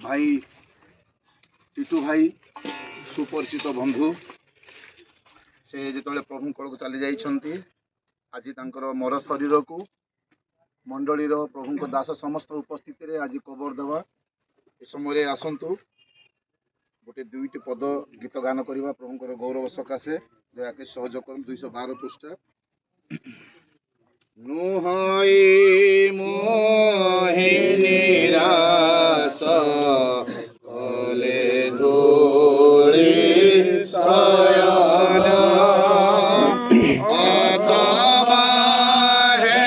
भाई टीटू भाई सुपरिचित बंधु से जो प्रभु कल को चली जाइछन्ति आज तांकर मर शरीर को मंडली प्रभु दास समस्त उपस्थित रे आज कबर देवा ए समय आसतु गोटे दुईटी पद गीत गान करवा प्रभुंकर गौरव सकाशे दयाके सहयोग कर 212 पृष्ठ नुहाई मोहिनी रास कले धूली सयन अथवा हे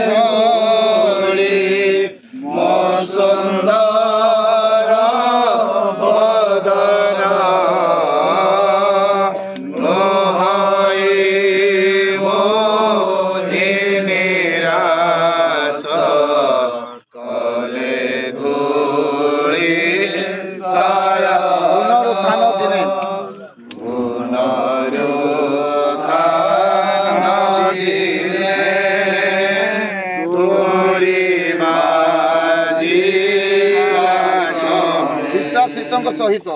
धूली मो सुंदर बदना सहित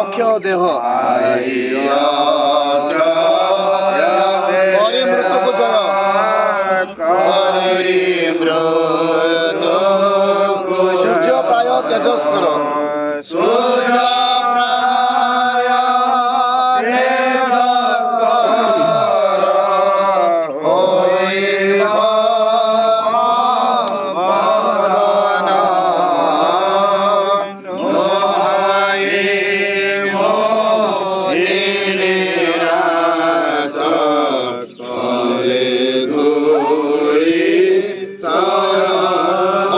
अक्षय देह सूर्य प्राय तेजस्कर सूर्य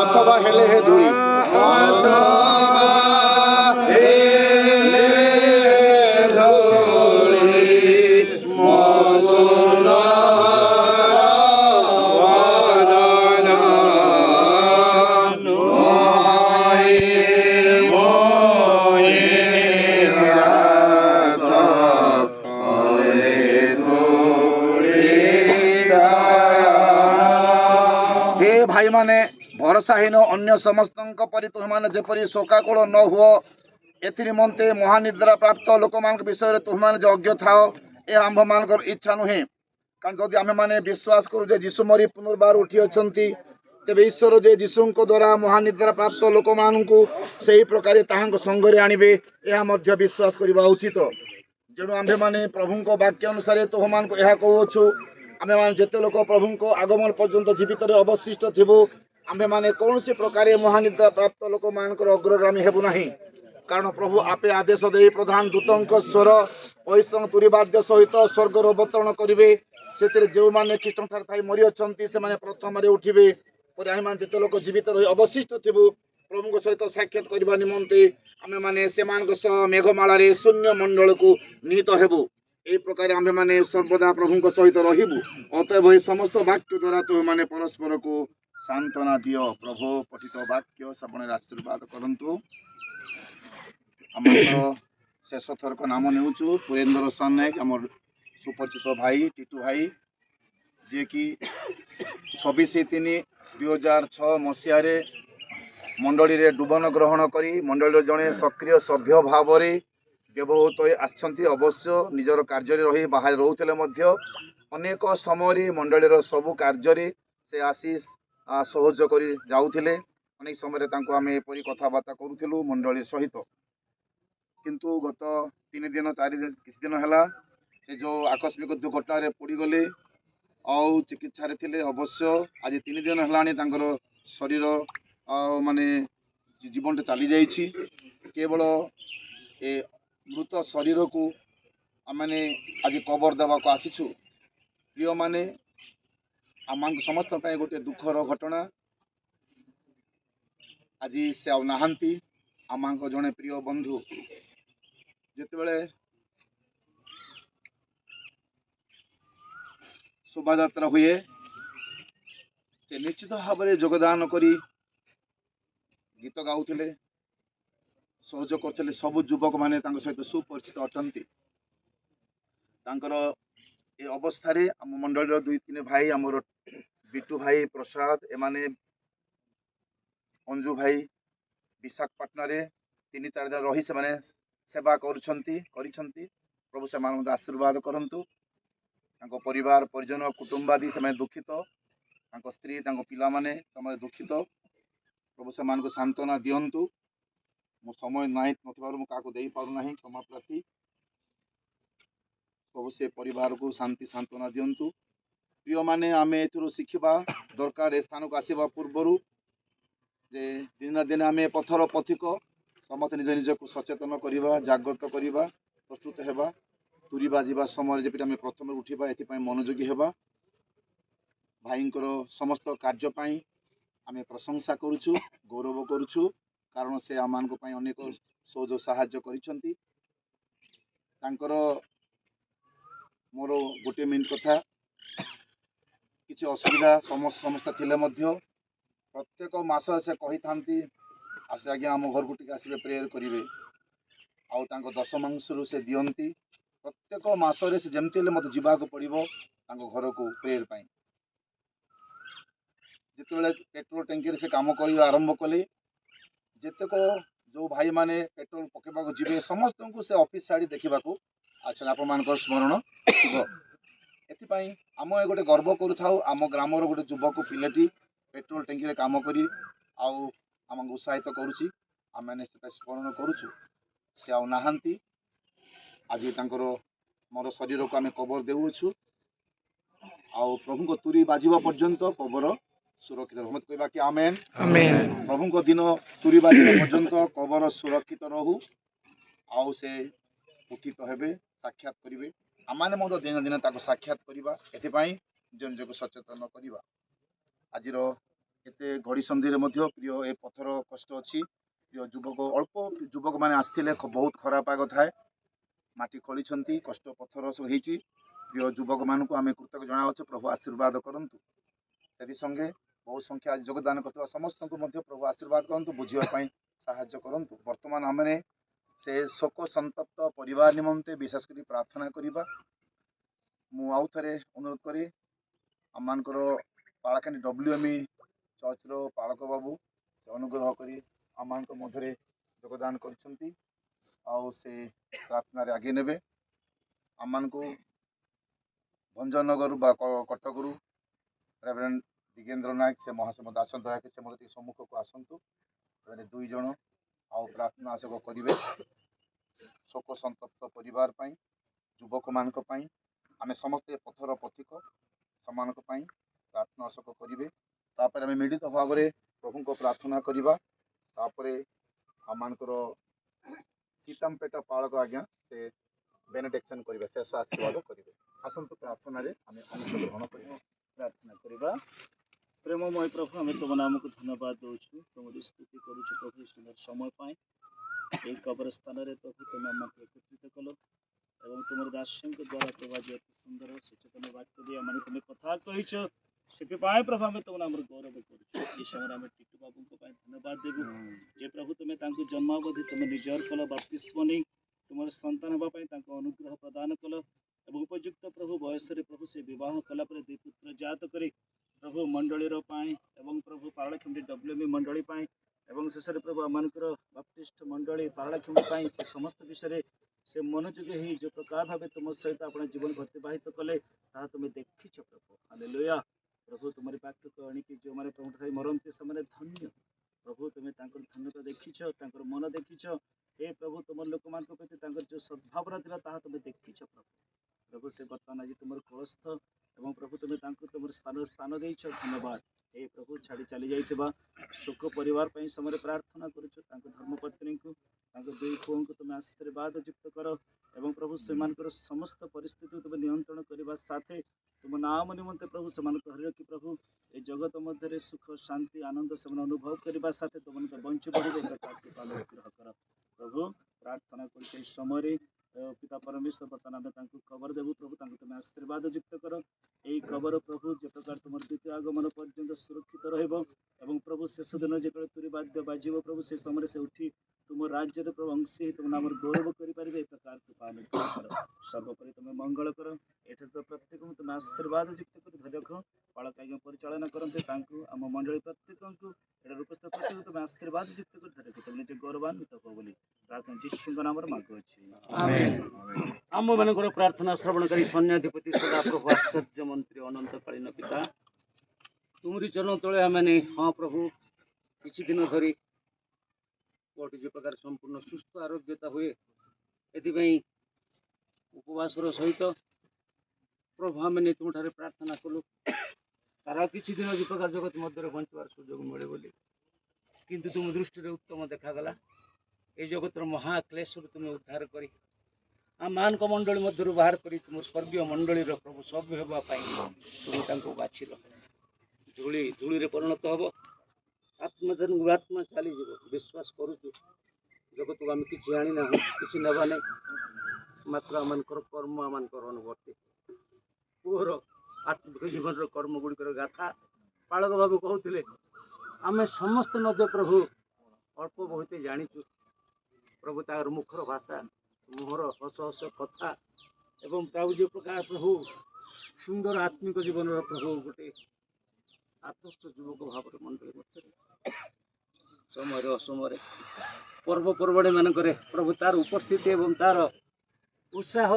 अथवा हेले हे धूली भाई माने भरसाहीन अन्य समस्त परि तुमने जेपरी शोकाकुल न हुओ एमते महानिद्रा प्राप्त लोक मान विषय तुमने जो अज्ञ था यह आंभ मान इच्छा नुहे कारण जदि आम मैंने विश्वास करूँ जे यीशु मरी पुनर्बार उठी अच्छा तेरे ईश्वर जे यीशु द्वारा महानिद्रा प्राप्त लोक मान से प्रकार संघरे आणवे यह विश्वास करवा उचित जेणु आम्भे माने प्रभु वाक्य अनुसार तुम मान कहूँ आमे मान जेते लोक प्रभु को आगमन पर्यंत जीवित अवशिष्ट थिबु आम्भे माने कौन सी प्रकार महानिद्रा प्राप्त लोक मान अग्रगामी हेबु नाही कारण प्रभु आपे आदेश दे प्रधान दूतों स्वर ऐसा तुरीवाद्य सहित स्वर्गर अवतरण करेंगे से जो मैंने ख्रीष्ट ठार थी मरी अच्छा से प्रथम उठे पर आम मान जिते लोक जीवित रही अवशिष्ट थिबु प्रभु सहित साक्षात करने निमंते आमे माने मेघमाला शून्य मंडल को निहित हेबु ए प्रकार आम्भे माने सर्वदा प्रभु सहित रहिबु अतएव ए समस्त वाक्य द्वारा तुम माने परस्पर को सांत्वना दियो प्रभु पठित वाक्य श्रवण आशीर्वाद करंतु आमर शेष थर को नाम नेउचु पुरेन्द्र सन नायक आमर सुपरिचित भाई टीटू भाई जे कि 26/3/2006 मसीह मंडली रे डुबन ग्रहण करी मंडली जड़े सक्रिय सभ्य भाव में व्यवहृत आछंती अवश्य निजर कार्य रही बाहर रोते अनेक समय मंडलीर सबू कार्य से आसी सहयोग कर जाऊले अनेक समय आम एपरी कथबार्ता करूँ मंडली सहित किंतु गत 3 दिन 4 दिन किसी दिन है से जो आकस्मिक दुर्घटना पड़गले आउ चिकित्सा थे अवश्य आज 3 दिन है शरीर माने जीवन चली जाइए केवल ए मृत शरीर को आमने आज कबर देवा को आसीचु प्रिय माने आम समस्त गोटे दुखर घटना आज से नहांती आमांक जड़े प्रिय बंधु जितेबले शोभा यात्रा हुए से निश्चित भाव में योगदान करी गीत गाउथिले सहयोग करथिले सब युवक माने तांको सहित सुपरिचित अटंती तांकर ए अवस्था रे हम मंडल दुई तीन भाई हमर बिट्टू भाई प्रसाद एमाने अंजू भाई विशाखापाटना रे 3-4 दिन रही से माने सेवा करिसंती प्रभु से मान आशीर्वाद करंतु तांको परिवार परिजन कुटुंबादी से दुखित तांको स्त्री तांको पिला माने समय दुखित प्रभु से मान को सांत्वना दियंतु मो समय नहीं नथिबारु मु काको देई पारु नाही क्षमा प्रार्थी प्रभु से परिवार को शांति सांत्वना दियंतु प्रिय माने आमे एथुरु शिखिबा दरकार ए स्थान को आसीबा पूर्वरु जे दिन दिन आमे पथर पथिक समस्त निज निज को सचेतन करिबा जागृत करिबा प्रस्तुत हेबा तुरीबा जीवा समय जेपि आमे प्रथम उठिबा एथि मनोयोगी हेबा भाईंकर समस्त कार्य पाई आमे प्रशंसा करूछु गौरव करूछु कारण से आमान को पाई अनेक सहयोग साहाय्य करिसंती तांकर मोर गोटे मिनिट कथा किसी असुविधा समस्या थिले मध्य प्रत्येक मास से कही थांती आसे आज्ञा आम घर को टिके आसबे प्रेयर करेंगे आउ तांको दशमांश से दियंती प्रत्येक मासरे से जमती मत जीवाक पड़ो घर को प्रेयर पाई जिते पेट्रोल टैंकी से काम कर आरंभ कले जितेक जो भाई माने पेट्रोल पकेबा जीवे समस्त को से ऑफिस साड़ी देखा अच्छा आप स्मरण एपाई आम ए गोटे गर्व करूँ आम ग्रामर गोटे युवक पिलाटी पेट्रोल टैंकी काम करी आम उत्साहित करुच्ची आम मैंने स्मरण करुचु से आउ नाहांती आज मोर शरीर को आम कवर देउछु आउ प्रभु को तुरी बाजिबा पर्यंत कवर सुरक्षित मत कहबा कि आमेन आमेन प्रभु को दिन तुरी बाजिबा पर्यंत कवर सुरक्षित रहू आउ से उठित हेबे साक्षात करिवे आमाने मो दिन दिन ताको साक्षात करिबा एथिपाई निज निजको सचेतन करिबा आजिर एते घड़ी संधि रे मध्य प्रिय ए पथर कष्ट अछि प्रिय युवक अल्प युवक माने आस्थिले बहुत खराब पाग थाए माटी खोली कष्ट पथर सब होती प्रिय युवक मान को आम कृतज्ञ जनावछु प्रभु आशीर्वाद करंतु से संगे बहुत संख्या आज योगदान करथिबा समस्त को मध्य प्रभु आशीर्वाद करंतु बुझिबा साहाय्य करंतु वर्तमान आमने से शोक संतप्त परिवार निमंते विशेष करी प्रार्थना करिबा मु आउ थरे अनुरोध करी आमनकर पाळाकानी डब्ल्यूएमई चर्च रो पाळक बाबू से अनुग्रह करी आमनक मध्यरे योगदान करछंती आउ से प्रार्थना रे आगे नेबे आमन को भंजनगर कटकरू रेवरेंड दिगेंद्र नायक से महासमद आसन दयाके से मोर सम्मुख को आसतु दुई जन आउ प्रार्थना आशक करेंगे शोक संतप्त परिवार युवक मानक आम समस्ते पथर पथिक समान प्रार्थना आशक करेंगे तापर आम मिलित भाव में प्रभु को प्रार्थना करवा आमर सीतामपेट पाड़क आज्ञा से बेनेडिक्शन करेंगे शेष आशीर्वाद करेंगे आसतु प्रार्थना आम अंशग्रहण कर प्रार्थना करवा प्रेममय प्रभु आम तुम नाम को धन्यवाद दौचु तुम स्तुति करुचु प्रभु सुंदर समय पाए एक कबर स्थान रे प्रभु तुम आम एकत्रित कल एवं तुम दास द्वारा प्रभु आज अति सुंदर सचेतन वाक्य दिए मैंने तुम्हें कथा कहीच से प्रभु आम तुम नाम गौरव कर समय आम टिटू बाबू धन्यवाद देवु जे प्रभु तुम्हें जन्मावधि तुम निजर कल बपतिस्म नहीं तुम संतान हाँपाई अनुग्रह प्रदान कल एवं उपयुक्त प्रभु बयस प्रभु से बह कलापर दुई पुत्र जात कर प्रभु मंडलीर एवं प्रभु पारलाखिंडी डब्ल्यूएमई मंडली एवं शेष प्रभु आमर बाप्टिस्ट मंडली पारलाखिंडी से समस्त विषय से मनोযোगी हो जो प्रकार भाव तुम सहित अपना जीवन अतिबाहित कले तुम्हें देखीच प्रभु हालेलुया प्रभु तुम वाक्य को आणिकी जो मैंने प्रभु मरती से धन्य प्रभु तुम्हें धन्यता देखीच मन देखीच हे प्रभु तुम लोक मान प्रति जो सद्भावना था तुम्हें देखीच प्रभु प्रभु से बर्तमान आज तुम कलस्थ एवं प्रभु तुम्हें तुम स्थान स्थान देच धन्यवाद हे प्रभु छाड़ी चली जाइए शोक परिवार समय प्रार्थना करुच धर्मपत्नी को दुई पुओं को तुम आशीर्वाद युक्त कर ଏବଂ ପ୍ରଭୁ ସେମାନଙ୍କର ସମସ୍ତ ପରିସ୍ଥିତିକୁ ତୁମେ ନିୟନ୍ତ୍ରଣ କରିବା ସାଥେ ତୁମ ନାମ ନିମନ୍ତେ ପ୍ରଭୁ ସେମାନଙ୍କୁ ଧରି ରଖି ପ୍ରଭୁ ଏ ଜଗତ ମଧ୍ୟରେ ସୁଖ ଶାନ୍ତି ଆନନ୍ଦ ସେମାନେ ଅନୁଭବ କରିବା ସାଥେ ତୁମମାନଙ୍କୁ ବଞ୍ଚି ବଢ଼ିବେ ଅନୁଗ୍ରହ କର ପ୍ରଭୁ ପ୍ରାର୍ଥନା କରୁଛି ଏହି ସମୟରେ ପିତା ପରମେଶ୍ୱର ବର୍ତ୍ତମାନ ଆମେ ତାଙ୍କୁ ଖବର ଦେବୁ ପ୍ରଭୁ ତାଙ୍କୁ ତୁମେ ଆଶୀର୍ବାଦ ଯୁକ୍ତ କର ଏହି ଖବର ପ୍ରଭୁ ଯେ ପ୍ରକାର ତୁମର ଦ୍ୱିତୀୟ ଆଗମନ ପର୍ଯ୍ୟନ୍ତ ସୁରକ୍ଷିତ ରହିବ ଏବଂ ପ୍ରଭୁ ଶେଷ ଦିନ ଯେତେବେଳେ ତୁରୀ ବାଦ୍ୟ ବାଜିବ ପ୍ରଭୁ ସେ ସମୟରେ ସେ ଉଠି ତୁମ ରାଜ୍ୟରେ ପ୍ରଭୁ ଅଂଶୀ ହେଇ ତୁମ ନାମର ଗୌରବ କରିପାରିବେ ଏ ପ୍ରକାର କୃପା ଅନୁଗ୍ରହ କର ସର୍ବୋପରି ତୁମେ ମଙ୍ଗଳ କର ଏଠାରେ ତ ପ୍ରତ୍ୟେକଙ୍କୁ ତୁମେ ଆଶୀର୍ବାଦ ଯୁକ୍ତ କରି ଧରି ରଖ ବାଳକ ଆଜ୍ଞା ପରିଚାଳନା କରନ୍ତେ ତାଙ୍କୁ ଆମ ମଣ୍ଡଳୀ ପ୍ରତ୍ୟେକଙ୍କୁ ଏଠାରେ ଉପସ୍ଥିତ ପ୍ରତ୍ୟେକ ତୁମେ ଆଶୀର୍ବାଦ ଯୁକ୍ତ କରି ଧରି ରଖ ତୁମେ ନିଜେ ଗୌରବାନ୍ୱିତ ହବ ବୋଲି ପ୍ରାର୍ଥନା ଯୀଶୁଙ୍କ ନାମରେ ମାଗୁଅଛି ଆମ୍ଭମାନଙ୍କର ପ୍ରାର୍ଥନା ଶ୍ରବଣକାରୀ ସୈନ୍ୟାଧିପତି ସଦାପ୍ରଭୁ ଆଶ୍ଚର୍ଯ୍ୟ ମନ୍ତ୍ରୀ ଅନନ୍ତକାଳୀନ ପିତା ତୁମରି ଚରଣ ତଳେ ଆମେ ହଁ ପ୍ରଭୁ କିଛି ଦିନ ଧରି କୋଉଠି ଯେ ପ୍ରକାର ସମ୍ପୂର୍ଣ୍ଣ ସୁସ୍ଥ ଆରୋଗ୍ୟତା ହୁଏ ଏଥିପାଇଁ ଉପବାସର ସହିତ ପ୍ରଭୁ ଆମେ ତୁମଠାରେ ପ୍ରାର୍ଥନା କଲୁ ତାର କିଛି ଦିନ ଯେ ପ୍ରକାର ଜଗତ ମଧ୍ୟରେ ବଞ୍ଚିବାର ସୁଯୋଗ ମିଳେ ବୋଲି କିନ୍ତୁ ତୁମ ଦୃଷ୍ଟିରେ ଉତ୍ତମ ଦେଖାଗଲା এই জগতের মহাক্লেশରୁ ତୁମେ ଉଦ୍ଧାର କରି ଆମମାନଙ୍କ ମଣ୍ଡଳୀ ମଧ୍ୟରୁ ବାହାର କରି ତୁମ ସ୍ୱର୍ଗୀୟ ମଣ୍ଡଳୀର ପ୍ରଭୁ ସଭ୍ୟ ହେବା ପାଇଁ ତୁମେ ତାଙ୍କୁ ବାଛିଲ ଧୂଳିରେ ପରିଣତ ହେବ ଆତ୍ମା ଚାଲିଯିବ ବିଶ୍ୱାସ କରୁଛୁ ଜଗତକୁ ଆମେ କିଛି ଆଣିନାହୁଁ କିଛି ନେବା ନାହିଁ ମାତ୍ର ଆମମାନଙ୍କର କର୍ମ ଆମମାନଙ୍କର ଅନୁବର୍ତ୍ତୀ ପୁଅର ଆତ୍ମିକ ଜୀବନର କର୍ମ ଗୁଡ଼ିକର ଗାଥା ପାଳକ ବାବୁ କହୁଥିଲେ ଆମେ ସମସ୍ତେ ମଧ୍ୟ ପ୍ରଭୁ ଅଳ୍ପ ବହୁତ ଜାଣିଛୁ ପ୍ରଭୁ ତାଙ୍କର ମୁଖର ଭାଷା ମୁହଁର ହସ ହସ କଥା ଏବଂ ପ୍ରଭୁ ଯେ ପ୍ରକାର ପ୍ରଭୁ ସୁନ୍ଦର ଆତ୍ମିକ ଜୀବନର ପ୍ରଭୁ ଗୋଟେ ଆଦର୍ଶ ଯୁବକ ଭାବରେ ମଣ୍ଡଳୀ ମଧ୍ୟରେ ସମୟରେ ଅସମୟରେ ପର୍ବପର୍ବାଣି ମାନଙ୍କରେ ପ୍ରଭୁ ତାର ଉପସ୍ଥିତି ଏବଂ ତାର ଉତ୍ସାହ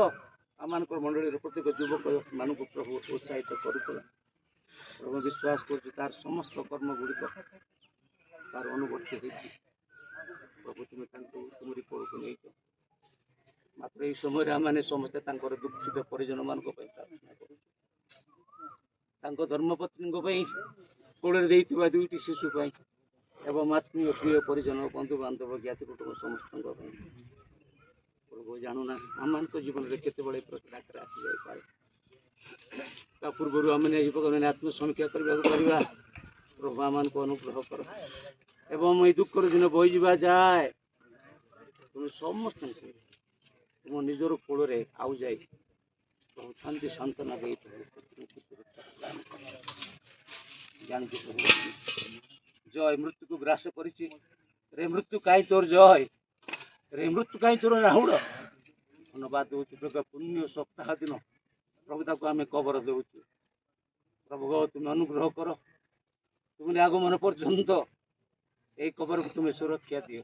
ଆମମାନଙ୍କର ମଣ୍ଡଳୀର ପ୍ରତ୍ୟେକ ଯୁବକ ମାନଙ୍କୁ ପ୍ରଭୁ ଉତ୍ସାହିତ କରୁଥିଲା ପ୍ରଭୁ ବିଶ୍ୱାସ କରୁଛୁ ତାର ସମସ୍ତ କର୍ମ ଗୁଡ଼ିକ ତାର ଅନୁବର୍ତ୍ତୀ ହୋଇଛି ପ୍ରଭୁ ତୁମେ ତାଙ୍କୁ ତୁମରି କୋଳକୁ ନେଇଛ ମାତ୍ର ଏହି ସମୟରେ ଆମେ ସମସ୍ତେ ତାଙ୍କର ଦୁଃଖିତ ପରିଜନମାନଙ୍କ ପାଇଁ ପ୍ରାର୍ଥନା କରୁଛୁ ତାଙ୍କ ଧର୍ମପତ୍ନୀଙ୍କ ପାଇଁ କୋଳରେ ଦେଇଥିବା 2ଟି ଶିଶୁ ପାଇଁ ଏବଂ ଆତ୍ମୀୟ ପ୍ରିୟ ପରିଜନ ବନ୍ଧୁବାନ୍ଧବ ଜ୍ଞାତି କୁଟୁମ୍ବ ସମସ୍ତଙ୍କ ପାଇଁ ପ୍ରଭୁ ଜାଣୁନା ଆମମାନଙ୍କ ଜୀବନରେ କେତେବେଳେ ଡାକରା ଆସିଯାଇପାରେ ତା ପୂର୍ବରୁ ଆମେ ଆତ୍ମସମୀକ୍ଷା କରିବାକୁ ପାରିବା ପ୍ରଭୁ ଆମମାନଙ୍କୁ ଅନୁଗ୍ରହ କର ଏବଂ এই ଦୁଃଖର ଦିନ ବହିଯିବା ଯାଏ ତୁମେ ସମସ୍ତଙ୍କୁ ତୁମ ନିଜର କୋଳରେ ଆଉ ଯାଇ ପ୍ରଭୁ ଶାନ୍ତି ସାନ୍ତ୍ୱନା ଦେଇ ଜାଣିଛୁ ପ୍ରଭୁ ଜୟ ମୃତ୍ୟୁକୁ ଗ୍ରାସ କରିଛି ରେ ମୃତ୍ୟୁ କାହିଁ ତୋର ଜୟ ରେ ମୃତ୍ୟୁ କାହିଁ ତୋର ରାହୁଳ ଧନ୍ୟବାଦ ଦେଉଛୁ ପ୍ରଭୁ ପୁଣ୍ୟ ସପ୍ତାହ ଦିନ ପ୍ରଭୁ ତାକୁ ଆମେ କବର ଦେଉଛୁ ପ୍ରଭୁ ତୁମେ ଅନୁଗ୍ରହ କର ତୁମେ ଆଗମନ ପର୍ଯ୍ୟନ୍ତ এই কবরକୁ ତୁମେ ସୁରକ୍ଷା ଦିଅ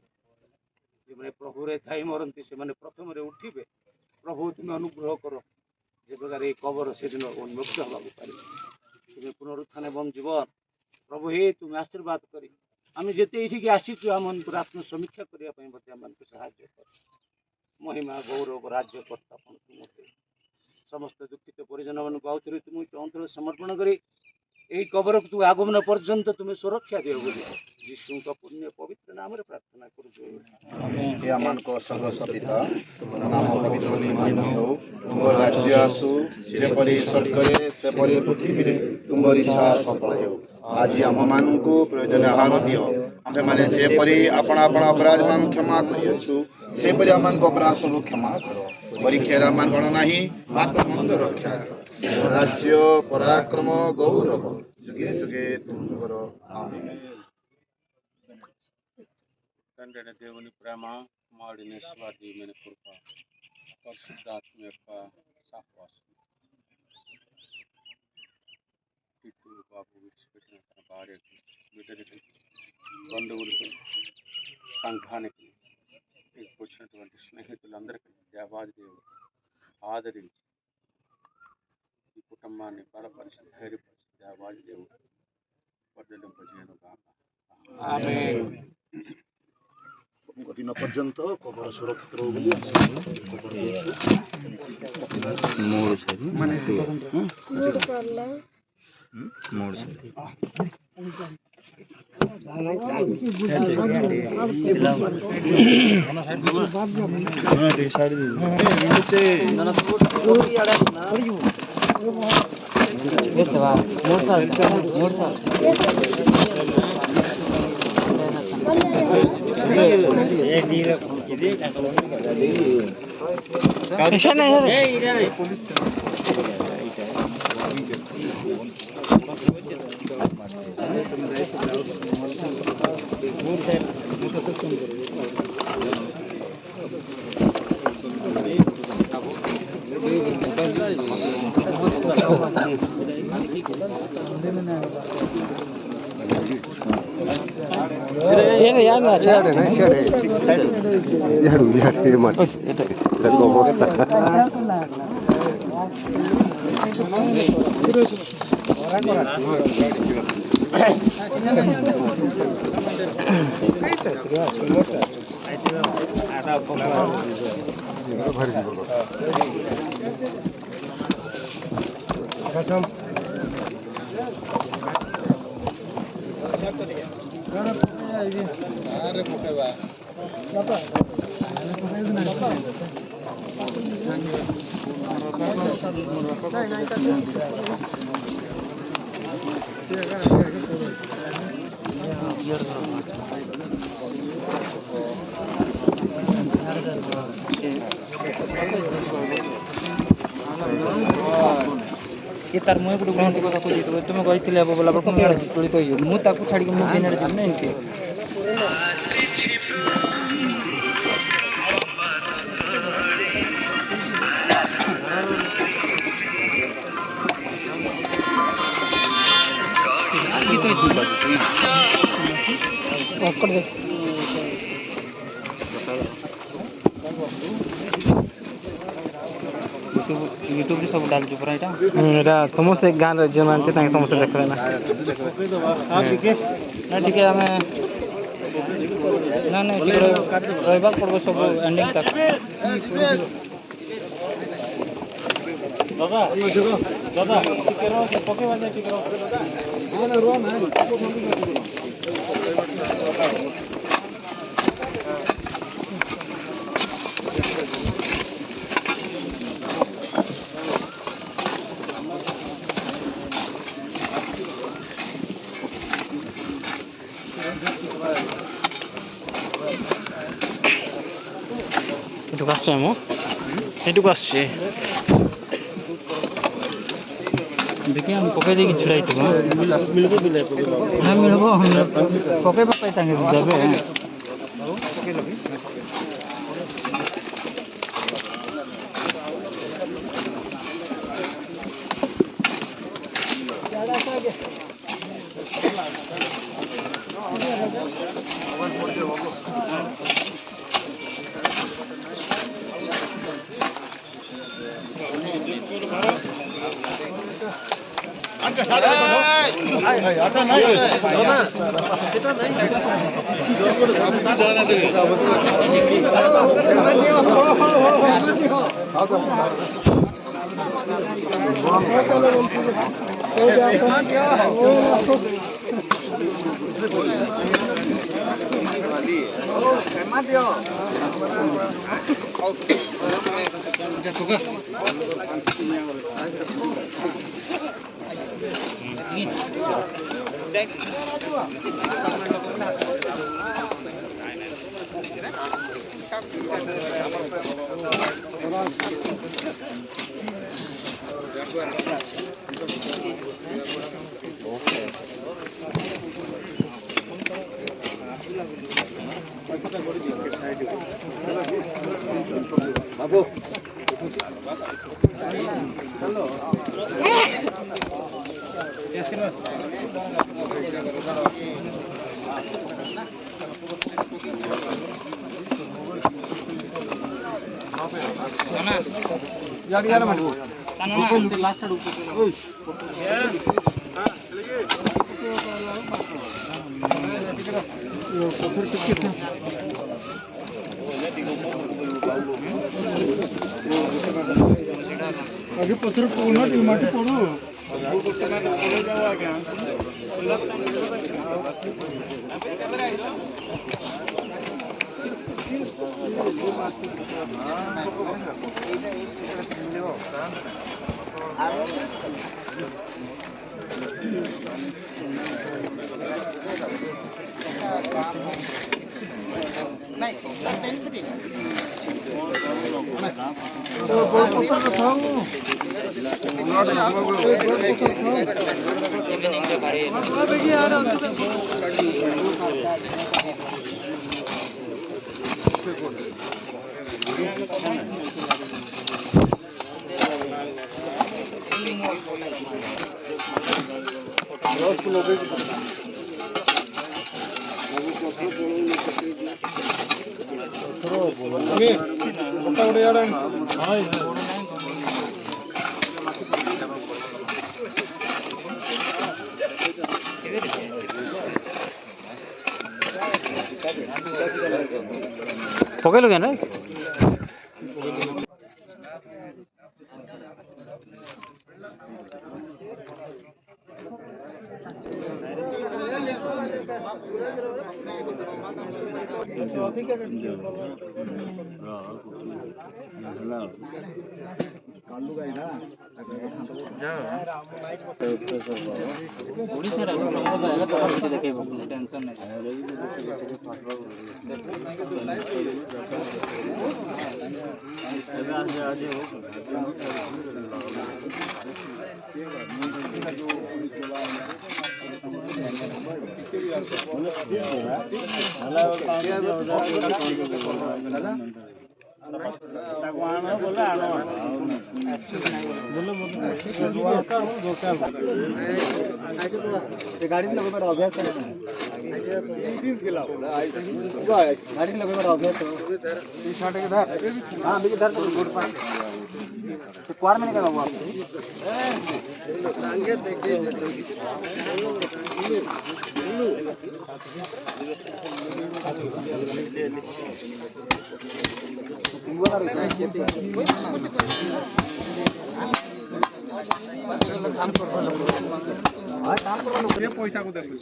ଯେଉଁମାନେ ପ୍ରଭୁରେ ଥାଇ ମରନ୍ତି ସେମାନେ ପ୍ରଥମରେ ଉଠିବେ ପ୍ରଭୁ ତୁମେ ଅନୁଗ୍ରହ କର ଯେ ପ୍ରକାର এই କବର ସେଦିନ ଉନ୍ମୁକ୍ତ ହେବାକୁ ପାରିବ ତୁମେ ପୁନରୁତ୍ଥାନ ଏବଂ ଜୀବନ ପ୍ରଭୁ ହେ ତୁମେ ଆଶୀର୍ବାଦ କରି ଆମେ ଯେତେ ଏଇଠିକି ଆସିଛୁ ଆମମାନଙ୍କର ଆତ୍ମସମୀକ୍ଷା କରିବା ପାଇଁ ମଧ୍ୟ ଆମମାନଙ୍କୁ ସାହାଯ୍ୟ କର ମହିମା ଗୌରବ ରାଜ୍ୟ କର୍ତ୍ତାପଣ ତୁମକୁ ସମସ୍ତ ଦୁଃଖିତ ପରିଜନମାନଙ୍କୁ ଆଉଥରେ ତୁମେ ଅନ୍ତର ସମର୍ପଣ କରି এই কবরକୁ ତୁ আগমନ ପର୍ଯ୍ୟନ୍ତ ତୁମେ ସୁରକ୍ଷା ଦିଅ ବୋଲି ଯୀଶୁଙ୍କ ପୁଣ୍ୟ ପବିତ୍ର ନାମରେ ପ୍ରାର୍ଥନା କରୁଛୁ हे ଆମମାନଙ୍କ ସ୍ୱର୍ଗସ୍ଥ ପିତା ତୁମର ନାମ ପବିତ୍ର ବୋଲି ମହିମା ହେଉ ତୁମର ରାଜ୍ୟ ଆସୁ ଯେପରି ସ୍ୱର୍ଗରେ ସେପରି ପୃଥିବୀରେ ତୁମର ଇଚ୍ଛା ସଫଳ ହେଉ ଆଜି ଆମମାନଙ୍କୁ ପ୍ରୟୋଜନ ଆହାର ଦିଅ ଆମ୍ଭେମାନେ ଯେପରି ଆପଣ ଅପରାଧମାନ କ୍ଷମା କରିଅଛୁ ସେପରି ଆମମାନଙ୍କ ଅପରାଧ ସବୁ କ୍ଷମା କର ପରୀକ୍ଷାରେ ଆମମାନଙ୍କର ନାହିଁ ମାତ୍ର ମନ୍ଦ ରକ୍ଷା କର ରାଜ୍ୟ ପରାକ୍ରମ ଗୌରବ ଯୁଗେ ଯୁଗେ ତୁମର ଆମେନ୍ తండ్రి దేవుని ప్రేమ కుమారుడి స్వాధీనమైన కృప పరిశుద్ధాత్మ యొక్క సహవాసం టిట్టు బాబు విడిచిపెట్టిన తన భార్యకి బిడ్డలకి బంధువులకి సంఘానికి వచ్చినటువంటి స్నేహితులందరికీ దేవాది దేవుడు ఆదరించి ఈ కుటుంబాన్ని బలపరిచి ధైర్యపరిచి దేవాది దేవుడు వర్ధలింపజేయను గాక ఆమేన్ ଦିନ ପର୍ଯ୍ୟନ୍ତ କବର ସୁରକ୍ଷିତ ରହୁ ବୋଲି କବର तार मुझे गोटे गणती कथा खोजी तुम गई अब बोला चलित मुझे छाड़ी मुझे दिन जी ना एमती यूट्यूब रे सब डाल पूरा एटा समस्त गाँव रे जे मानते ताके समस्त देखले ना ना ठीक है हमें ना ना रहबा पड़बो सब एंडिंग तक दादा दादा ठीक रहो पके बाजे ठीक रहो ना रो ना এটুকু আসছে আমি এটুকু আসছে দেখি আমি পকাই দিয়ে ছড়াই দেবো না মিলব পকাই পাপাই তাকে যাবে बाबू यार यार मत लास्ट आगे पत्थर पड़ना माटी पड़ू ପକେଇଲୁ କେନ गाड़ी लगेबार अभ्यास गाड़ी लगेबार अभ्यास हाँ बिके धर गुड पा तो क्वार में निकाला हुआ संगे देखिए ये पैसा को देखो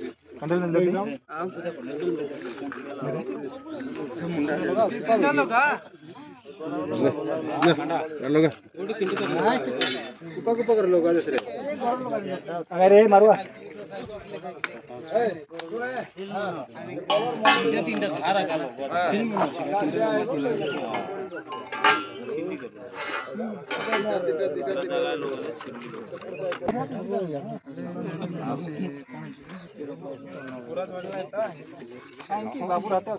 अरे मारुआ बाबू रहता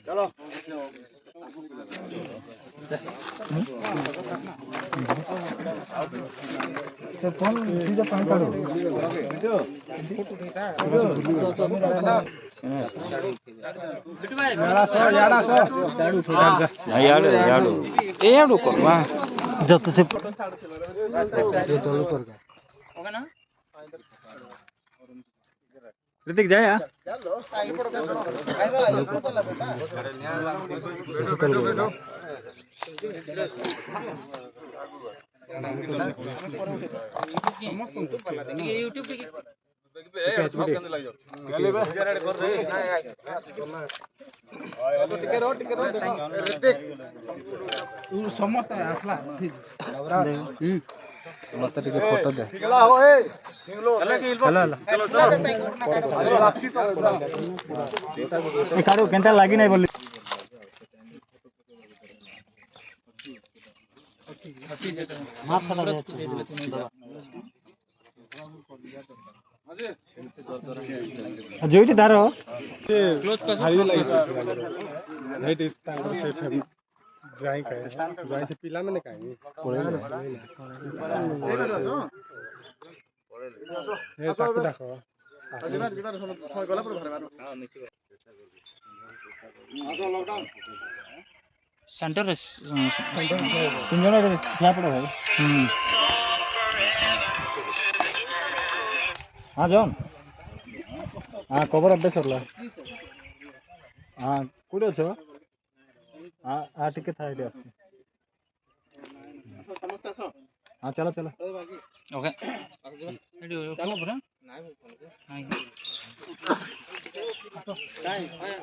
चलो तो कौन सीधा पानी काढो याडू करवा जत से ऋतिक जाया समस्त आसला मत टिके फोटो दे चला हो ए चला ए काडू केंता लागी नाही बोलली माफ करा जोईटी दारो क्लोज कर हारी लागी राइट तांगर से ड्राई का ड्राई से पिला मैंने काई पड़े ना ए ताकू देखो जिबार गला पर घरे मारो हां नीचे आसो लॉकडाउन सेंटर तीन जन क्या पड़े भाई हाँ जॉन हाँ कवर अभ्यास सरला हाँ कोडे अछो हाँ टिके था समस्त आसो हाँ चलो चलो ओके चलो पूरा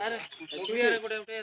अरे कुड़िया गुडे उठे